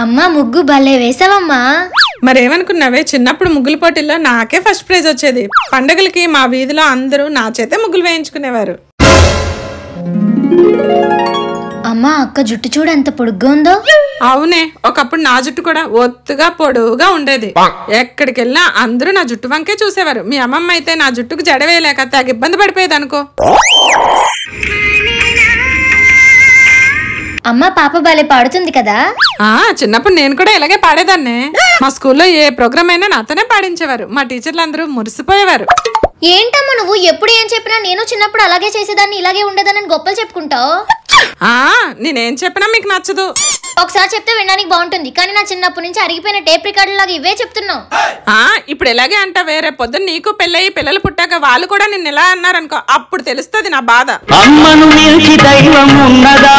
అమ్మా ముగ్గు భలే వేసావమ్మా. మరేమనుకున్నావే, చిన్నప్పుడు ముగ్గుల పోటీల్లో నాకే ఫస్ట్ ప్రైజ్ వచ్చేది. పండుగలకి మా వీధిలో అందరూ నా చేతే ముగ్గులు వేయించుకునేవారు. అమ్మా అక్క జుట్టు చూడు ఎంత పొడుగ్గా ఉందో. అవునే, ఒకప్పుడు నా జుట్టు కూడా ఒత్తుగా పొడువుగా ఉండేది. ఎక్కడికి వెళ్ళినా అందరూ నా జుట్టు వంకే చూసేవారు. మీ అమ్మమ్మ అయితే నా జుట్టుకు జడవేయలేక తెగ ఇబ్బంది పడిపోయేది అనుకో. అమ్మ పాప భలే పాడుతుంది కదా. చిన్నప్పుడు నేను కూడా ఇలాగే పాడేదాన్నే. మా స్కూల్లో ఏ ప్రోగ్రామ్ అయినా నాతోనే పాడించేవారు. మా టీచర్లు అందరూ మురిసిపోయేవారు. ఏంటమ్మా నువ్వు ఎప్పుడు ఏం చెప్పినా నేను చిన్నప్పుడు అలాగే చేసేదాన్ని ఇలాగే ఉండేదాన్ని గొప్పలు చెప్పుకుంటావు. నేనేం చెప్పినా మీకు నచ్చదు. ఒకసారి చెప్తే వినడానికి బాగుంటుంది, కానీ నా చిన్నప్పటి నుంచి అరిగిపోయిన టేప్ రికార్డు లాగా ఇవే చెప్తున్నావు. ఇప్పుడు ఎలాగే అంట, వేరే పొద్దున్న నీకు పెళ్ళయి పిల్లలు పుట్టాక వాళ్ళు కూడా నిన్ను ఎలా అన్నారనుకో, అప్పుడు తెలుస్తుంది నా బాధ. అమ్మను మించి దైవం ఉన్నదా?